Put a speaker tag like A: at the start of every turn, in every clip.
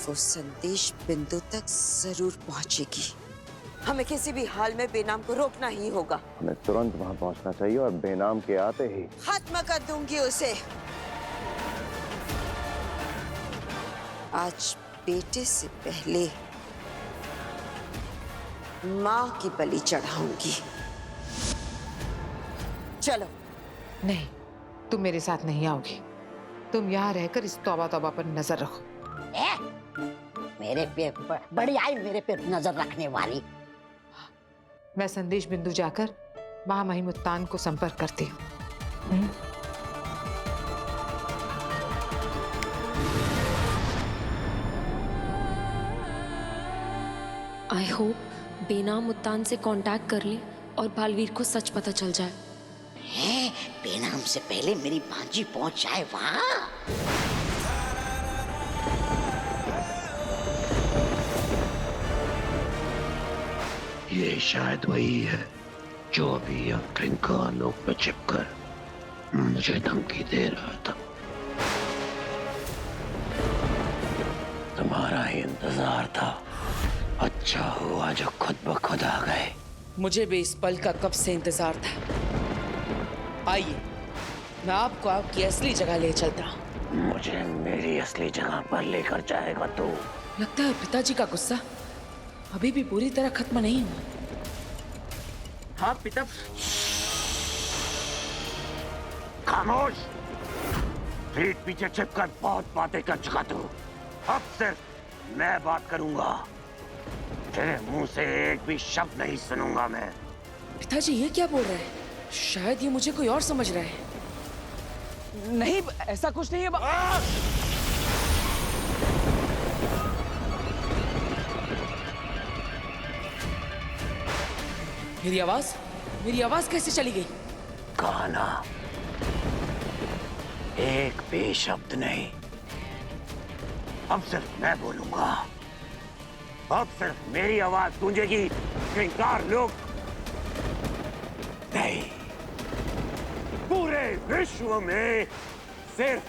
A: वो संदेश बिंदु तक जरूर पहुंचेगी। हमें किसी भी हाल में बेनाम को रोकना ही होगा।
B: हमें तुरंत वहां पहुंचना चाहिए और बेनाम के आते ही
A: खत्म कर दूंगी उसे। आज बेटे से पहले मां की बलि चढ़ाऊंगी। चलो।
C: नहीं, तुम मेरे साथ नहीं आओगी। तुम यहाँ रहकर इस तौबा तौबा पर नजर रखो।
D: मेरे पे बड़ी आई मेरे पे नजर रखने वाली।
C: मैं संदेश बिंदु जाकर महामहिमुत्तान को संपर्क करती हूँ।
E: आई होप बेनाम उत्तान से कांटेक्ट कर ले और बालवीर को सच पता चल जाए।
D: है, बेनाम से पहले मेरी भांजी पहुंच जाए वहां।
F: ये शायद वही है जो अभी अफ्रीका लोक पे छिपकर मुझे धमकी दे रहा था। तुम्हारा ही इंतजार था। अच्छा हुआ जो खुद ब खुद आ गए।
G: मुझे भी इस पल का कब से इंतजार था। आइए, मैं आपको आपकी असली जगह ले चलता हूँ।
F: मुझे मेरी असली जगह पर लेकर जाएगा तू?
G: लगता है पिताजी का गुस्सा अभी भी पूरी तरह खत्म नहीं हुआ। हाँ पिता।
F: खामोश! पीठ पीछे छिपकर बहुत बातें कर चुका तू। अब सिर्फ मैं बात करूंगा। तेरे मुंह से एक भी शब्द नहीं सुनूंगा मैं।
G: पिताजी ये क्या बोल रहे हैं? शायद ये मुझे कोई और समझ रहा है। नहीं, ऐसा कुछ नहीं है। मेरी आवाज कैसे चली गई?
F: कहा ना, एक भी शब्द नहीं। अब सिर्फ मैं बोलूंगा। अब सिर्फ मेरी आवाज गूंजेगी। किंकार लोग नहीं, पूरे विश्व में सिर्फ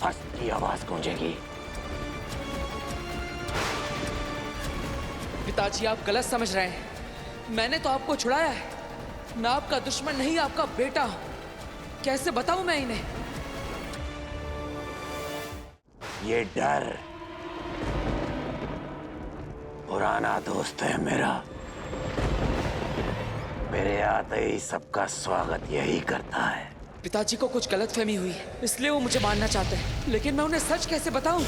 F: हस्त की आवाज गूंजेगी।
G: पिताजी आप गलत समझ रहे हैं। मैंने तो आपको छुड़ाया है। मैं आपका दुश्मन नहीं, आपका बेटा हूं। कैसे बताऊं मैं इन्हें?
F: ये डर पुराना दोस्त है मेरा। मेरे आते ही सबका स्वागत यही करता है।
G: पिताजी को कुछ गलतफहमी हुई है, इसलिए वो मुझे मारना चाहते हैं। लेकिन मैं उन्हें सच कैसे बताऊं?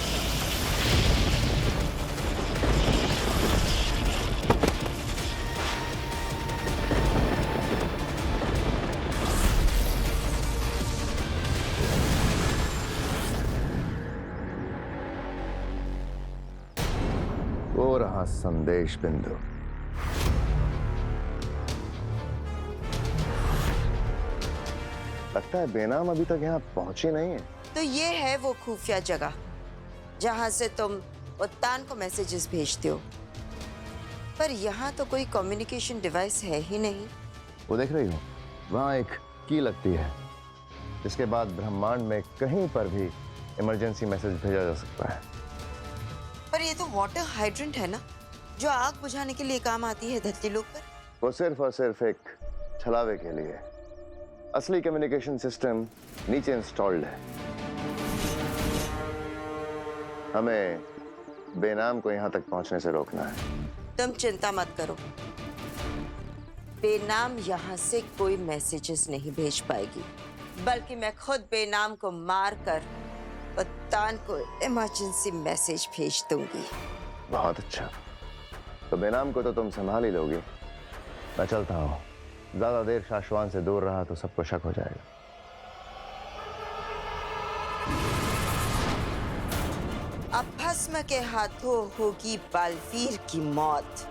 B: वो रहा संदेश बिंदु। लगता है बेनाम अभी तक यहाँ पहुंची नहीं है।
A: तो ये है वो खुफिया जगह जहां से तुम उत्तान को मैसेजेस भेजते हो। पर यहाँ तो कोई कम्युनिकेशन डिवाइस है ही नहीं।
B: वो देख रही हो, वहाँ एक की लगती है जिसके बाद ब्रह्मांड में कहीं पर भी इमरजेंसी मैसेज भेजा जा सकता है।
A: पर ये तो वाटर हाइड्रेंट है ना, जो आग बुझाने के लिए काम आती है धरती लोक पर।
B: वो सिर्फ और सिर्फ एक छलावे के लिए। असली कम्युनिकेशन सिस्टम नीचे इंस्टॉल्ड है। हमें बेनाम को यहां तक पहुंचने से रोकना है।
A: तुम चिंता मत करो, बेनाम यहाँ से कोई मैसेजेस नहीं भेज पाएगी, बल्कि मैं खुद बेनाम को मारकर उत्तान को इमरजेंसी मैसेज भेज दूंगी।
B: बहुत अच्छा, तो बेनाम को तो तुम संभाल ही लोगी। मैं चलता हूँ। ज्यादा देर शाश्वान से दूर रहा तो सबको शक हो जाएगा।
A: अब भस्म के हाथों होगी बालवीर की मौत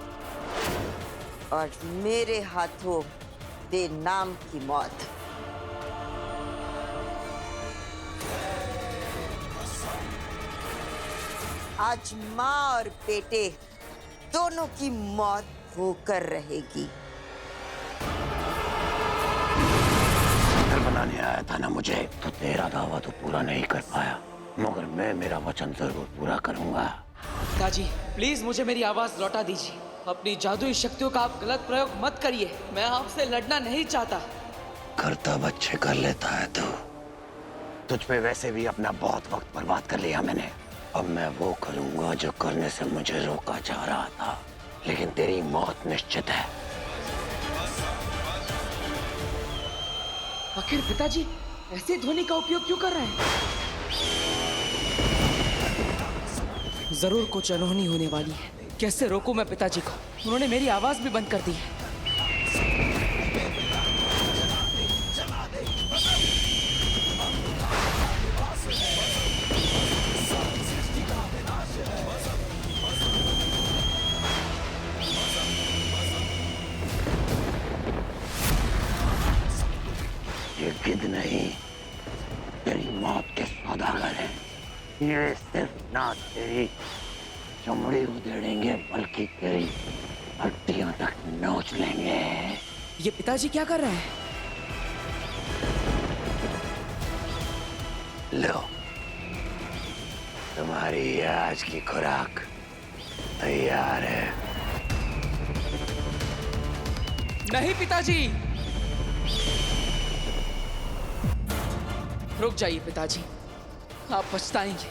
A: और मेरे हाथों बेनाम की मौत। आज माँ और बेटे दोनों की मौत होकर रहेगी।
F: घर बनाने आया था ना मुझे, तो तेरा दावा तो पूरा नहीं कर पाया। मगर मैं मेरा वचन जरूर पूरा करूंगा।
G: पिताजी प्लीज मुझे मेरी आवाज लौटा दीजिए। अपनी जादुई शक्तियों का आप गलत प्रयोग मत करिए। मैं आपसे लड़ना नहीं चाहता।
F: कर्तव्य अच्छे कर लेता है तू। तुझ पे वैसे भी अपना बहुत वक्त बर्बाद कर लिया मैंने। अब मैं वो करूंगा जो करने से मुझे रोका जा रहा था, लेकिन तेरी मौत निश्चित है।
G: आखिर पिताजी ऐसे ध्वनि का उपयोग क्यों कर रहे हैं? जरूर कुछ अनहोनी होने वाली है। कैसे रोकूं मैं पिताजी को? उन्होंने मेरी आवाज भी बंद कर दी है।
F: ये गिद्ध नहीं, तेरी मौत के सौदागर हैं। ये सिर्फ ना तेरी चमड़ी उधेड़ेंगे बल्कि तेरी हड्डियों तक नोच लेंगे।
G: ये पिताजी क्या कर रहे हैं?
F: लो, तुम्हारी आज की खुराक तैयार है।
G: नहीं पिताजी, रुक जाइए पिताजी। आप पछताएंगे।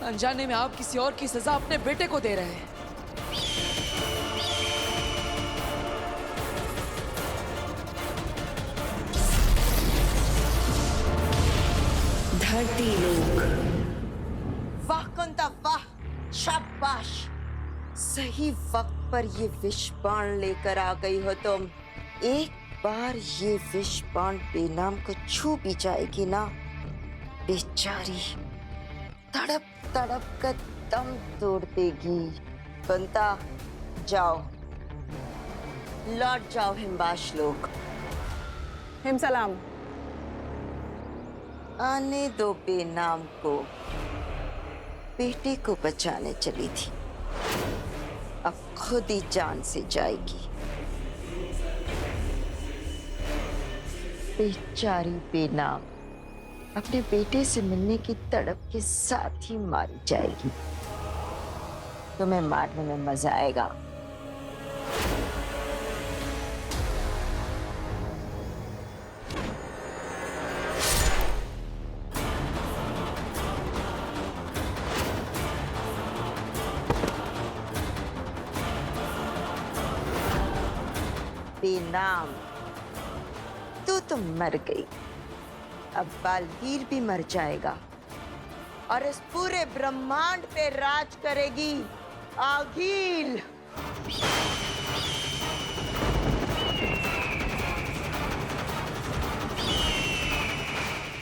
G: अनजाने में आप किसी और की सजा अपने बेटे को दे रहे हैं।
D: धरती लोक।
A: वाह कुंता वाह, शाबाश। सही वक्त पर ये विष बाण लेकर आ गई हो तुम। एक बार ये विष बाण बेनाम को छू भी जाएगी ना, बेचारी तड़प तड़प कर दम तोड़ देगी। कुंता जाओ, लौट जाओ हिमबाश लोग।
H: हिम सलाम।
A: आने दो बेनाम को। बेटे को बचाने चली थी, अब खुद ही जान से जाएगी। बेचारी बेनाम अपने बेटे से मिलने की तड़प के साथ ही मारी जाएगी। तुम्हें मारने में मजा आएगा। बेनाम तू तो मर गई, अब बालवीर भी मर जाएगा और इस पूरे ब्रह्मांड पे राज करेगी आगील।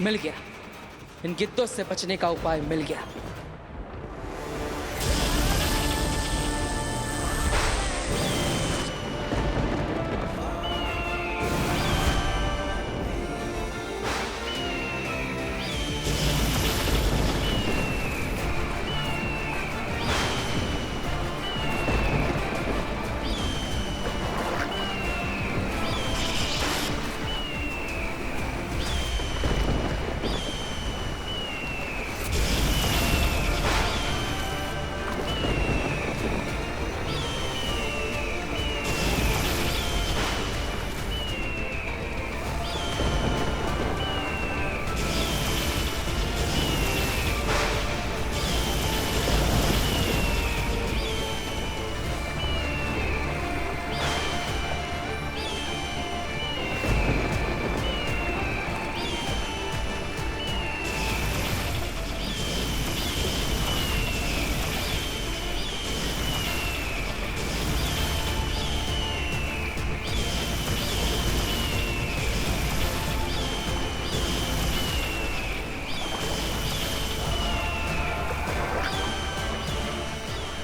G: मिल गया, इन गिद्धों से बचने का उपाय मिल गया।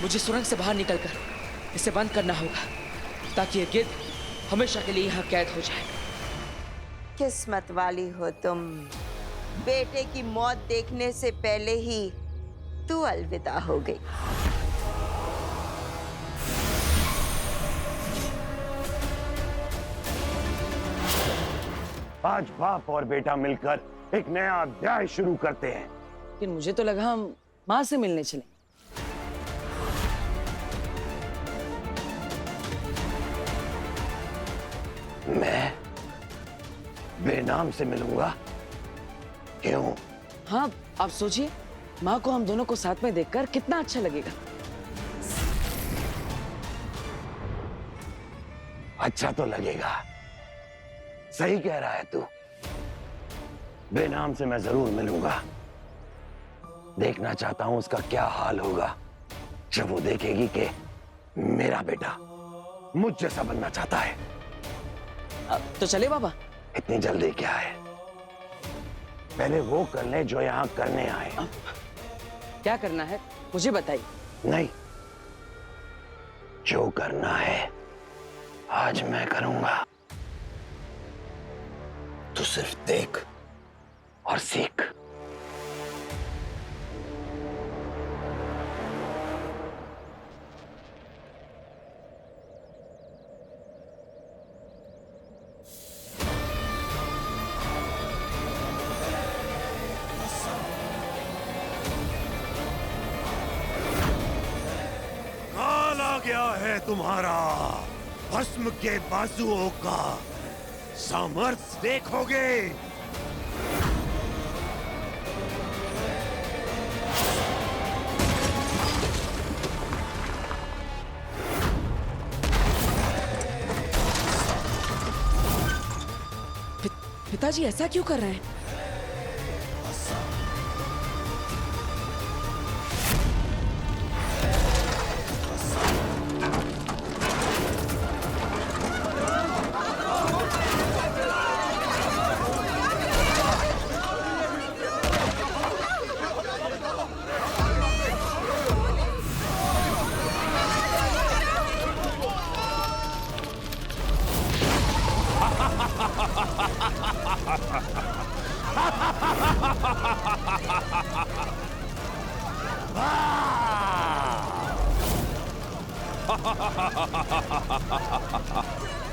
G: मुझे सुरंग से बाहर निकलकर इसे बंद करना होगा, ताकि ये गिद्ध हमेशा के लिए यहाँ कैद हो जाए।
A: किस्मत वाली हो तुम, बेटे की मौत देखने से पहले ही तू अलविदा हो गई।
F: आज बाप और बेटा मिलकर एक नया अध्याय शुरू करते हैं।
G: लेकिन मुझे तो लगा हम माँ से मिलने चले।
F: मैं बेनाम से मिलूंगा? क्यों?
G: हाँ, आप सोचिए, माँ को हम दोनों को साथ में देखकर कितना अच्छा लगेगा।
F: अच्छा तो लगेगा, सही कह रहा है तू। बेनाम से मैं जरूर मिलूंगा। देखना चाहता हूं उसका क्या हाल होगा जब वो देखेगी कि मेरा बेटा मुझ जैसा बनना चाहता है।
G: तो चले बाबा।
F: इतनी जल्दी क्या है? पहले वो कर ले जो यहां करने आए।
G: क्या करना है मुझे बताइए।
F: नहीं, जो करना है आज मैं करूंगा। तू सिर्फ देख और सीख।
I: काल आ गया है तुम्हारा। भस्म के बाजुओं का सामर्थ्य देखोगे।
G: पिताजी ऐसा क्यों कर रहे हैं?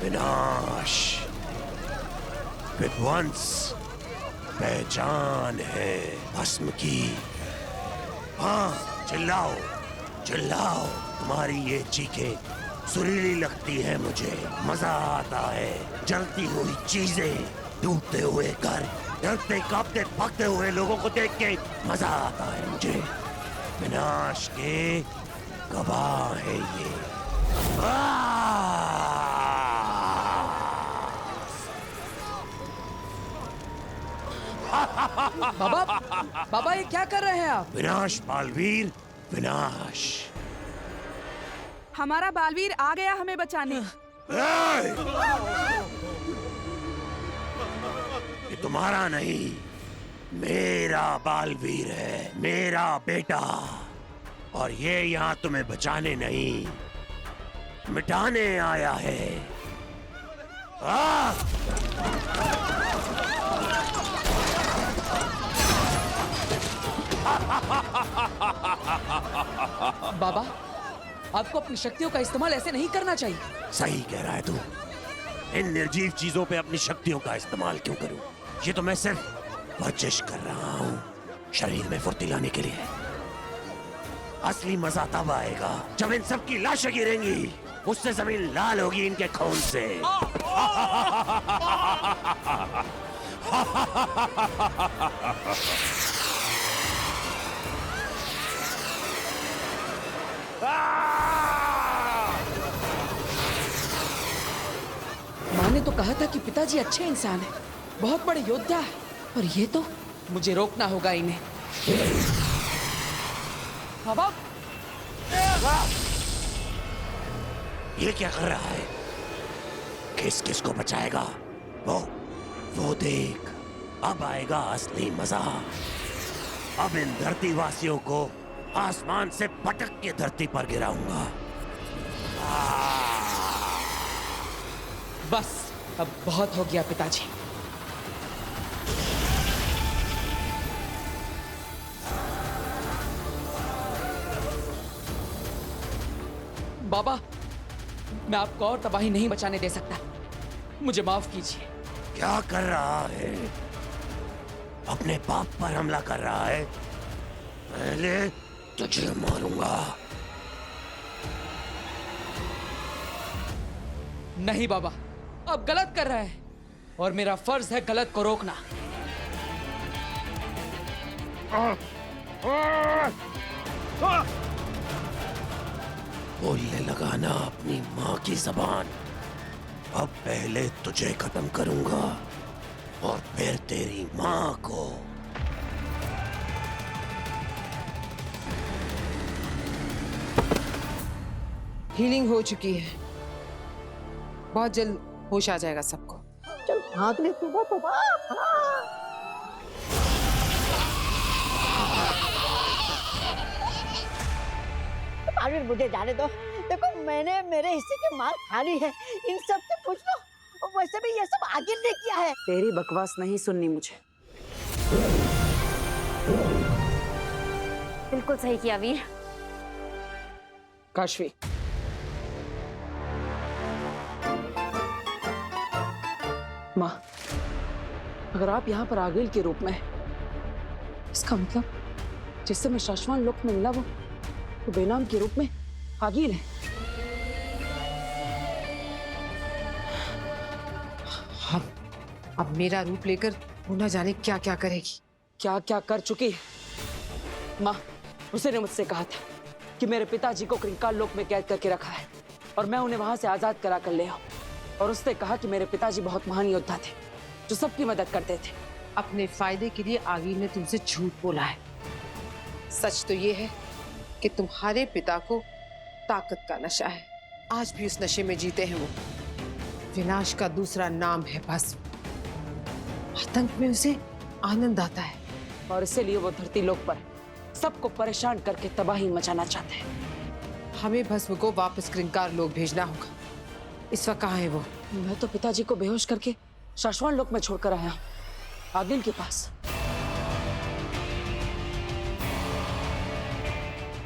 I: विनाश, विध्वंस, पहचान है भस्म की। हाँ, चिल्लाओ चिल्लाओ। तुम्हारी ये चीखें सुरीली लगती है मुझे। मजा आता है जलती हुई चीजें, टूटते हुए घर, डरते कांपते भागते हुए लोगों को देख के मजा आता है मुझे। विनाश के गवाह है ये।
G: बाबा, बाबा ये क्या कर रहे हैं आप?
I: विनाश बालवीर, विनाश।
H: हमारा बालवीर आ गया हमें बचाने।
I: ये तुम्हारा नहीं, मेरा बालवीर है, मेरा बेटा। और ये यहाँ तुम्हें बचाने नहीं, मिटाने आया है।
G: बाबा, आपको अपनी शक्तियों का इस्तेमाल ऐसे नहीं करना चाहिए।
I: सही कह रहा है तू। इन निर्जीव चीजों पे अपनी शक्तियों का इस्तेमाल क्यों करूं? ये तो मैं सिर्फ वर्जिश कर रहा हूं, शरीर में फुर्ती लाने के लिए। असली मजा तब आएगा जब इन सब की लाशें गिरेंगी, उससे जमीन लाल होगी इनके खून से।
G: माँ ने तो कहा था कि पिताजी अच्छे इंसान हैं, बहुत बड़े योद्धा है, और ये तो मुझे रोकना होगा इन्हें। बाबा,
I: ये क्या कर रहा है? किस किस को बचाएगा? वो देख, अब आएगा असली मजा। अब इन धरतीवासियों को आसमान से पटक के धरती पर गिराऊंगा।
G: बस अब बहुत हो गया पिताजी। बाबा, मैं आपको और तबाही नहीं बचाने दे सकता, मुझे माफ कीजिए।
I: क्या कर रहा है? अपने बाप पर हमला कर रहा है? पहले तुझे मारूंगा।
G: नहीं बाबा, अब गलत कर रहा है और मेरा फर्ज है गलत को रोकना।
I: बोलने लगाना अपनी माँ की जबान। अब पहले तुझे खत्म करूंगा और फिर तेरी माँ को।
C: हीलिंग हो चुकी है, बहुत जल्द होश आ जाएगा सबको।
D: चल भाग ले तोबा तोबा। आगे मुझे जाने दो। देखो मैंने मेरे हिस्से की मार खा ली है, इन सब से पूछ लो। और वैसे भी ये सब आगिल ने किया है।
H: तेरी बकवास नहीं सुननी मुझे।
E: बिल्कुल सही किया वीर।
H: काशवी, माँ, अगर आप यहाँ पर आगिल के रूप में, इसका मतलब जिससे मैं शाश्वत लोक में मिला वो तो बेनाम के रूप में आगिल है।
C: अब मेरा रूप लेकर वो न जाने क्या क्या करेगी।
H: क्या क्या कर चुकी है माँ। उसे ने मुझसे कहा था कि मेरे पिताजी को कंकाल लोक में कैद करके रखा है और मैं उन्हें वहां से आजाद करा कर ले आऊं। और उसने कहा कि मेरे पिताजी बहुत महान योद्धा थे जो सबकी मदद करते थे।
C: अपने फायदे के लिए आगिल ने तुमसे झूठ बोला है। सच तो ये है कि तुम्हारे पिता को ताकत का नशा है, आज भी उस नशे में जीते हैं वो। विनाश का दूसरा नाम है भस्म। आतंक में उसे आनंद आता है
H: और इसीलिए वो धरती लोक पर सबको परेशान करके तबाही मचाना चाहते हैं।
C: हमें भस्म को वापस कृंकार लोक भेजना होगा। इस वक्त कहाँ है वो?
H: मैं तो पिताजी को बेहोश करके शाश्वत लोक में छोड़कर आया हूँ, आगिल के पास।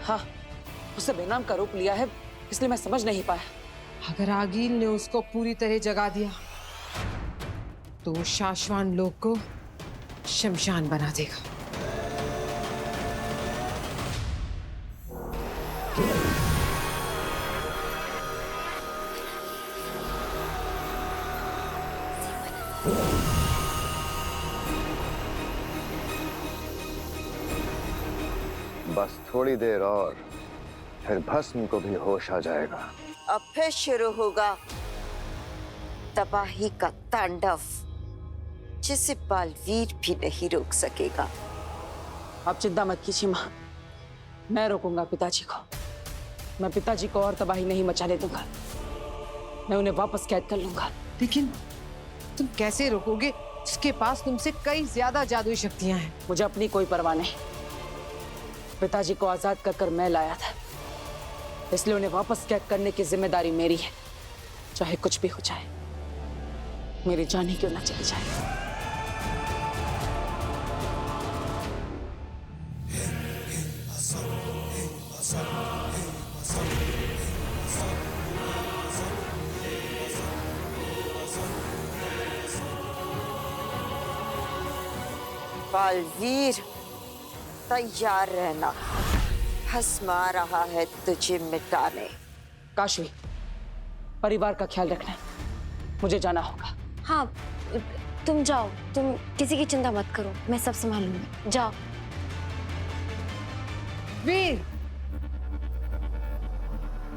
H: हाँ, उसे बेनाम का रूप लिया है, इसलिए मैं समझ नहीं पाया।
C: अगर आगिल ने उसको पूरी तरह जगा दिया तो शाश्वत लोक को शमशान बना देगा।
B: बस थोड़ी देर और फिर भस्म को भी होश आ जाएगा।
A: अब फिर शुरू होगा तबाही का तांडव, जिसे बालवीर भी नहीं रोक सकेगा।
H: आप चिंता मत कीजिए माँ, मैं रोकूंगा पिताजी को। मैं पिताजी को और तबाही नहीं मचाने दूंगा। मैं उन्हें वापस कैद कर लूंगा।
C: लेकिन तुम कैसे रोकोगे? उसके पास तुमसे कई ज्यादा जादुई शक्तियां हैं।
H: मुझे अपनी कोई परवाह नहीं। पिताजी को आजाद कर मैं लाया था, इसलिए उन्हें वापस कैद करने की जिम्मेदारी मेरी है। चाहे कुछ भी हो जाए, मेरी जान ही क्यों ना चली जाए।
A: बालवीर, तैयार रहना, भस्म आ रहा है तुझे मिटाने।
H: काशवी, परिवार का ख्याल रखना, मुझे जाना होगा।
E: हाँ, तुम जाओ, तुम किसी की चिंता मत करो, मैं सब संभालूंगी। जाओ।
C: वीर,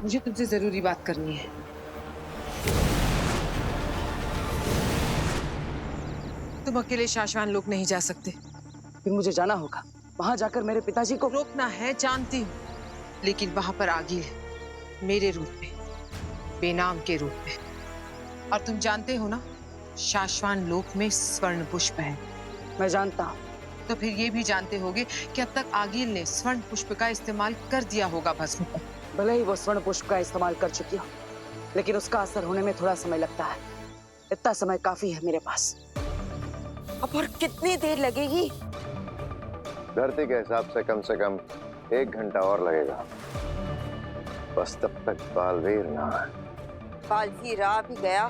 C: मुझे तुमसे जरूरी बात करनी है। तुम अकेले शाश्वत लोक नहीं जा सकते।
H: फिर मुझे जाना होगा, वहां जाकर मेरे पिताजी को
C: रोकना है जानती हूँ, लेकिन वहां पर आगिल है, मेरे रूप में, बेनाम के रूप में। और तुम जानते हो ना, शाश्वत लोक में स्वर्ण पुष्प है।
H: मैं जानता हूँ।
C: तो फिर ये भी जानते होगे कि अब तक आगिल ने स्वर्ण पुष्प का इस्तेमाल कर दिया होगा भस्म पर।
H: भले ही वो स्वर्ण पुष्प का इस्तेमाल कर चुकी हो, लेकिन उसका असर होने में थोड़ा समय लगता है। इतना समय काफी है मेरे पास।
A: अब और कितनी देर लगेगी?
B: धरती के हिसाब से कम 1 घंटा और लगेगा। बस तब तक बालवीर ना आए।
A: बालवीर आ भी गया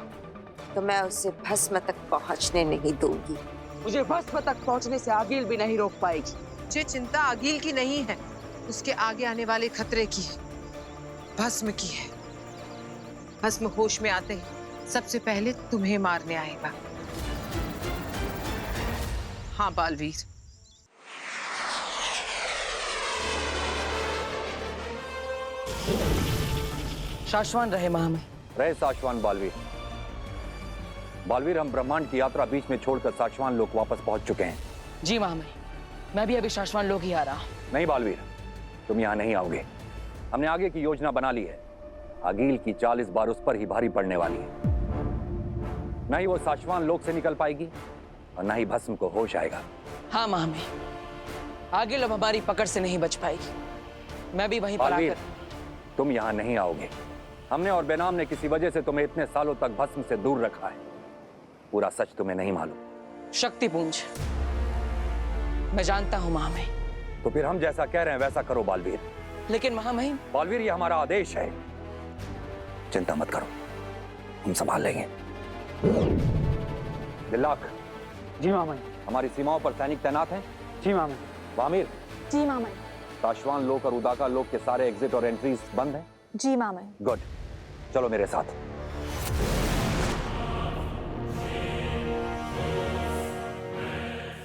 A: तो मैं उसे भस्म तक पहुंचने नहीं दूंगी।
H: मुझे भस्म तक पहुंचने से आगिल भी नहीं रोक पाएगी।
C: मुझे चिंता आगिल की नहीं है, उसके आगे आने वाले खतरे की है, भस्म की है। भस्म होश में आते ही सबसे पहले तुम्हें मारने आएगा। हाँ बालवीर,
H: शाश्वान रहे महामहिम।
J: रहे साशवान बालवीर। बालवीर, हम ब्रह्मांड की यात्रा बीच में छोड़कर साशवान लोक वापस पहुंच चुके हैं।
H: जी महामहिम, मैं भी अभी शाश्वान लोग ही आ रहा हूं।
J: नहीं बालवीर, तुम यहां नहीं आओगे। हमने आगे की योजना बना ली है। आगील की चाल इस बार उस पर ही भारी पड़ने वाली है। न ही वो साशवान लोक से निकल पाएगी और न ही भस्म को होश आएगा।
H: हाँ महामहिम, आगिल अब हमारी पकड़ से नहीं बच पाएगी। मैं भी वहीं पर
J: बालवीर,
H: आकर।
J: तुम यहां नहीं आओगे। हमने और बेनाम ने किसी वजह से तुम्हें इतने सालों तक भस्म से दूर रखा है। पूरा सच तुम्हें नहीं मालूम।
H: शक्तिपुंज, मैं जानता हूं महामहिम।
J: तो फिर हम जैसा कह रहे हैं वैसा करो बालवीर।
H: लेकिन महामहिम।
J: बालवीर, ये हमारा आदेश है। चिंता मत करो, हम संभाल लेंगे। दिल्लाक।
K: जी महामहिम।
J: हमारी सीमाओं पर सैनिक तैनात हैं।
K: जी महामहिम।
J: वामिर।
L: जी मामन।
J: साशवान लोक और उदाका लोक के सारे एग्जिट और एंट्रीज बंद हैं।
L: जी मामन।
J: गुड, चलो मेरे साथ।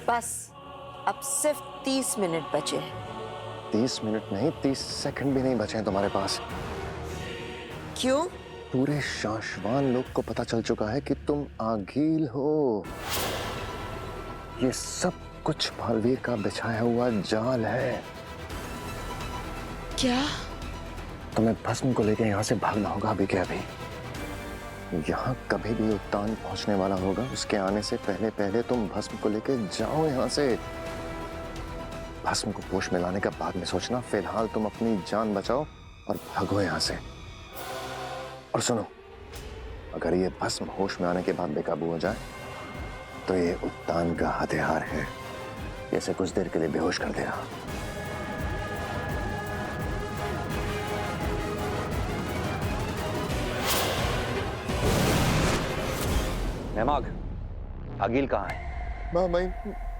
A: बस अब सिर्फ 30 मिनट बचे हैं।
B: 30 मिनट नहीं, 30 सेकंड भी नहीं बचे हैं तुम्हारे पास।
A: क्यों?
B: पूरे शाश्वान लोग को पता चल चुका है कि तुम आगील हो। ये सब कुछ बालवीर का बिछाया हुआ जाल है।
A: क्या?
B: तुम्हें भस्म को लेकर यहाँ से भागना होगा अभी के अभी। यहाँ कभी भी उत्तान पहुंचने वाला होगा, उसके आने से पहले पहले तुम भस्म को लेकर जाओ यहाँ से। भस्म को होश में लाने का बाद में सोचना। फिलहाल तुम अपनी जान बचाओ और भागो यहाँ से। और सुनो, अगर ये भस्म होश में आने के बाद बेकाबू हो जाए तो ये उत्तान का हथियार है। इसे कुछ देर के लिए बेहोश कर देगा।
J: नेमाग, आगील कहाँ है?
B: मामाई,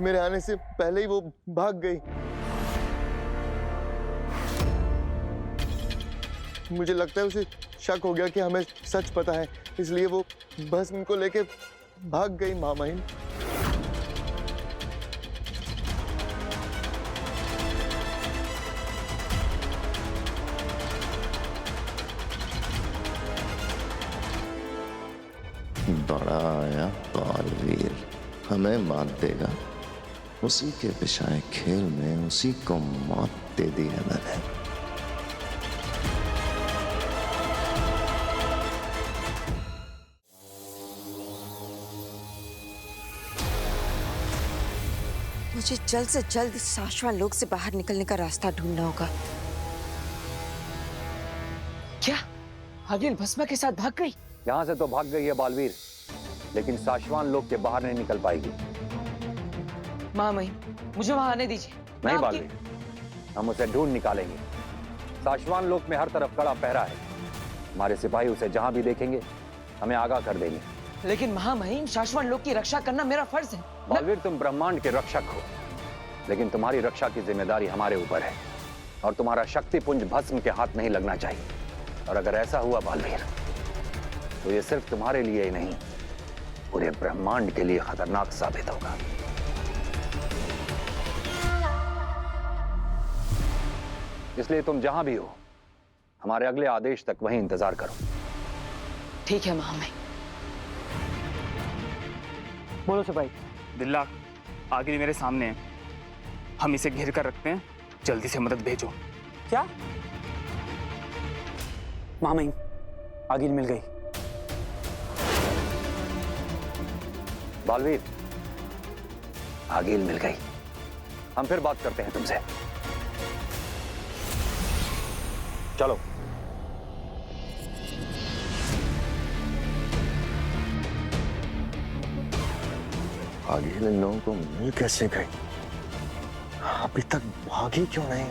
B: मेरे आने से पहले ही वो भाग गई। मुझे लगता है उसे शक हो गया कि हमें सच पता है, इसलिए वो भस्म को लेके भाग गई। मामाई,
M: बड़ा आया बालवीर, हमें मात देगा। उसी के बिछाए खेल में उसी को मात दे दी है मैंने।
A: मुझे जल्द से जल्द शाश्वान लोक से बाहर निकलने का रास्ता ढूंढना होगा।
H: क्या आगिल भस्मा के साथ भाग गई?
J: यहाँ से तो भाग गई है बालवीर, लेकिन साशवान लोक के बाहर नहीं निकल पाएगी।
H: महामहिम, मुझे वहां आने दीजिए।
J: नहीं बालवीर, हम उसे ढूंढ निकालेंगे। साशवान लोक में हर तरफ कड़ा पहरा है। हमारे सिपाही उसे जहां भी देखेंगे हमें आगाह कर देंगे।
H: लेकिन महामहिम, शाश्वान लोक की रक्षा करना मेरा फर्ज है।
J: बालवीर, तुम ब्रह्मांड के रक्षक हो, लेकिन तुम्हारी रक्षा की जिम्मेदारी हमारे ऊपर है और तुम्हारा शक्तिपुंज भस्म के हाथ नहीं लगना चाहिए। और अगर ऐसा हुआ बालवीर, तो ये सिर्फ तुम्हारे लिए ही नहीं, पूरे ब्रह्मांड के लिए खतरनाक साबित होगा। इसलिए तुम जहां भी हो, हमारे अगले आदेश तक वहीं इंतजार करो।
H: ठीक है महामहिम।
K: बोलो सिपाही। दिल्लाक, आगिल मेरे सामने है, हम इसे घेर कर रखते हैं, जल्दी से मदद भेजो। क्या? महामहिम, आगिल मिल गई।
J: बालवीर, आगिल मिल गई। हम फिर बात करते हैं तुमसे। चलो।
B: आगिल इन लोगों को मिल कैसे गई? अभी तक भागी क्यों नहीं?